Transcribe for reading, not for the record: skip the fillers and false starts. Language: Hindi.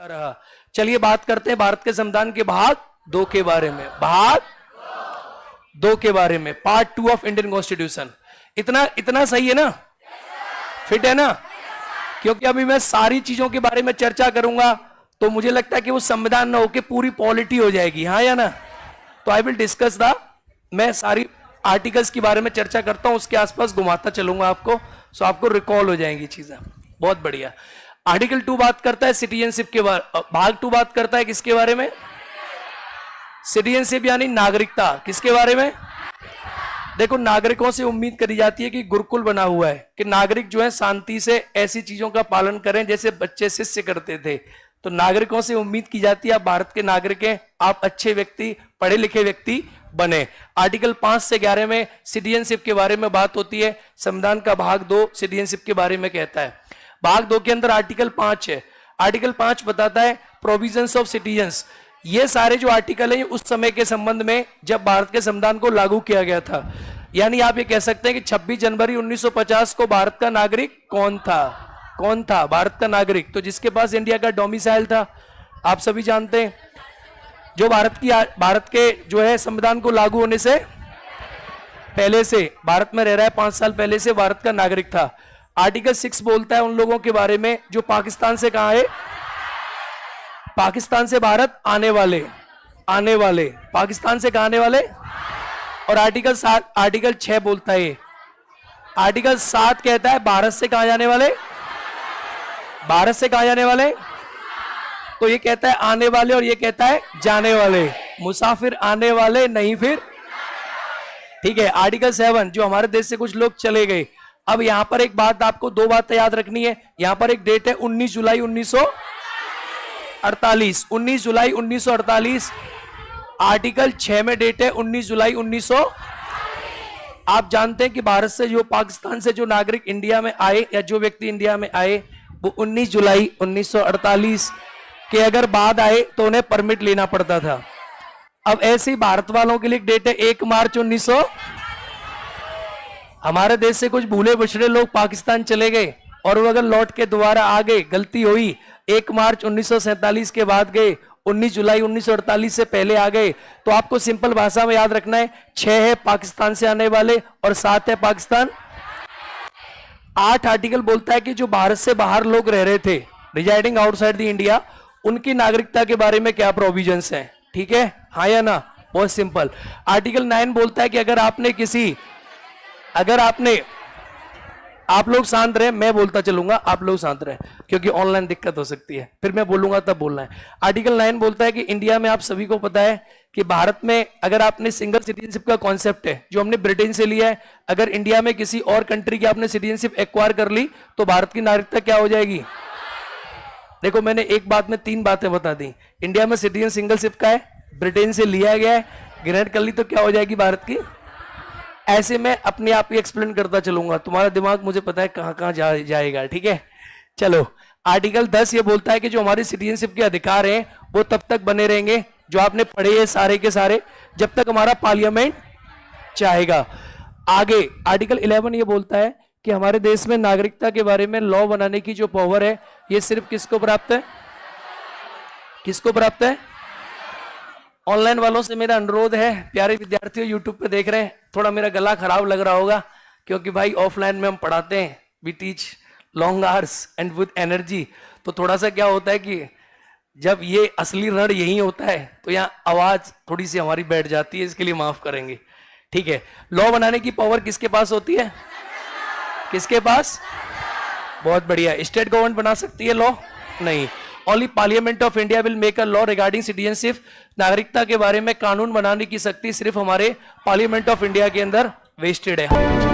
रहा। चलिए बात करते हैं भारत के संविधान के भाग 2 के बारे में। भाग 2 के बारे में, पार्ट 2 ऑफ इंडियन कॉन्स्टिट्यूशन। इतना सही है ना? फिट है ना? क्योंकि अभी मैं सारी चीजों के बारे में चर्चा करूंगा तो मुझे लगता है कि वो संविधान ना होके पूरी पॉलिटी हो जाएगी, हाँ या ना? तो आई विल डिस्कस मैं सारी आर्टिकल्स के बारे में चर्चा करता हूं, उसके आसपास घुमाता चलूंगा आपको, सो आपको रिकॉल हो जाएंगी चीजें। बहुत बढ़िया। आर्टिकल 2 बात करता है सिटीजनशिप के बारे, भाग 2 बात करता है किसके बारे में? सिटीजनशिप यानी नागरिकता। किसके बारे में? देखो, नागरिकों से उम्मीद करी जाती है कि गुरुकुल बना हुआ है कि नागरिक जो है शांति से ऐसी चीजों का पालन करें जैसे बच्चे शिष्य करते थे। तो नागरिकों से उम्मीद की जाती है आप भारत के नागरिक हैं, आप अच्छे व्यक्ति, पढ़े लिखे व्यक्ति बने। आर्टिकल 5 से 11 में सिटीजनशिप के बारे में बात होती है। संविधान का भाग 2 सिटीजनशिप के बारे में कहता है। भाग 2 के अंदर आर्टिकल 5 है। आर्टिकल 5 बताता है प्रोविजंस ऑफ सिटीजन्स। ये सारे जो आर्टिकल हैं उस समय के संबंध में जब भारत के संविधान को लागू किया गया था। यानी आप ये कह सकते हैं कि 26 जनवरी 1950 को भारत का नागरिक कौन था? कौन था भारत का नागरिक? तो जिसके पास इंडिया का डोमिसाइल था, आप सभी जानते हैं। जो भारत के जो है संविधान को लागू होने से पहले से भारत में रह रहा है, 5 साल पहले से भारत का नागरिक था। आर्टिकल 6 बोलता है उन लोगों के बारे में जो पाकिस्तान से कहां है? पाकिस्तान से भारत आने वाले पाकिस्तान से कहां आने वाले? और आर्टिकल 6 बोलता है, आर्टिकल 7 कहता है भारत से कहां जाने वाले? भारत से कहां जाने वाले? तो ये कहता है आने वाले और ये कहता है जाने वाले। मुसाफिर आने वाले, नहीं फिर। ठीक है। आर्टिकल 7 जो हमारे देश से कुछ लोग चले गए। अब यहां पर एक बात, आपको 2 बातें याद रखनी है। यहां पर एक डेट है 19 जुलाई 1948। 19 जुलाई 1948। आर्टिकल 6 में डेट है 19 जुलाई 1900। आप जानते हैं कि भारत से जो पाकिस्तान से जो नागरिक इंडिया में आए या जो व्यक्ति इंडिया में आए वो 19 जुलाई 1948 के अगर बाद आए तो उन्हें परमिट लेना पड़ता था। अब ऐसे ही भारत वालों के लिए डेट है 1 मार्च 1900। हमारे देश से कुछ भूले बिछड़े लोग पाकिस्तान चले गए और वो अगर लौट के दोबारा आ गए, गलती हुई, 1 मार्च 1947 के बाद गए, 19 जुलाई 1948 से पहले आ गए, तो आपको सिंपल भाषा में याद रखना है 6 है पाकिस्तान से आने वाले और 7 है पाकिस्तान। 8 आर्टिकल बोलता है कि जो भारत से बाहर लोग रह रहे थे, रिजाइडिंग आउटसाइड द इंडिया, उनकी नागरिकता के बारे में क्या प्रोविजंस हैं। ठीक है, हाँ या ना? बहुत सिंपल। आर्टिकल 9 बोलता है कि आप लोग शांत रहे, मैं बोलता चलूंगा, आप लोग शांत रहे क्योंकि ऑनलाइन दिक्कत हो सकती है, फिर मैं बोलूंगा तब बोलना है। आर्टिकल 9 बोलता है कि इंडिया में आप सभी को पता है कि भारत में अगर आपने सिंगल सिटीजनशिप का कॉन्सेप्ट है जो हमने ब्रिटेन से लिया है, अगर इंडिया में किसी और कंट्री की आपने सिटीजनशिप एक्वायर कर ली तो भारत की नागरिकता क्या हो जाएगी? देखो, मैंने एक बात में 3 बातें बता दी। इंडिया में सिटीजन सिंगलशिप का है, ब्रिटेन से लिया गया है, ग्रेड कर ली तो क्या हो जाएगी भारत की? ऐसे मैं अपने आप ही एक्सप्लेन करता चलूंगा, तुम्हारा दिमाग मुझे पता है कहां कहां जाएगा। ठीक है, चलो। आर्टिकल 10 ये बोलता है कि जो हमारी सिटीजनशिप के अधिकार हैं वो तब तक बने रहेंगे जो आपने पढ़े हैं सारे के सारे, जब तक हमारा पार्लियामेंट चाहेगा। आगे आर्टिकल 11 ये बोलता है कि हमारे देश में नागरिकता के बारे में लॉ बनाने की जो पावर है ये सिर्फ किसको प्राप्त है? किसको प्राप्त है? ऑनलाइन वालों से मेरा अनुरोध है, प्यारे विद्यार्थियों यूट्यूब पे देख रहे हैं, थोड़ा मेरा गला खराब लग रहा होगा क्योंकि भाई ऑफलाइन में हम पढ़ाते हैं, we teach long hours and with energy. तो थोड़ा सा क्या होता है कि जब ये असली रण यही होता है तो यहाँ आवाज थोड़ी सी हमारी बैठ जाती है, इसके लिए माफ करेंगे। ठीक है। लॉ बनाने की पावर किसके पास होती है? किसके पास? बहुत बढ़िया। स्टेट गवर्नमेंट बना सकती है लॉ? नहीं। Only parliament of India will make a law regarding citizenship. नागरिकता के बारे में कानून बनाने की शक्ति सिर्फ हमारे पार्लियामेंट ऑफ इंडिया के अंदर वेस्टेड है।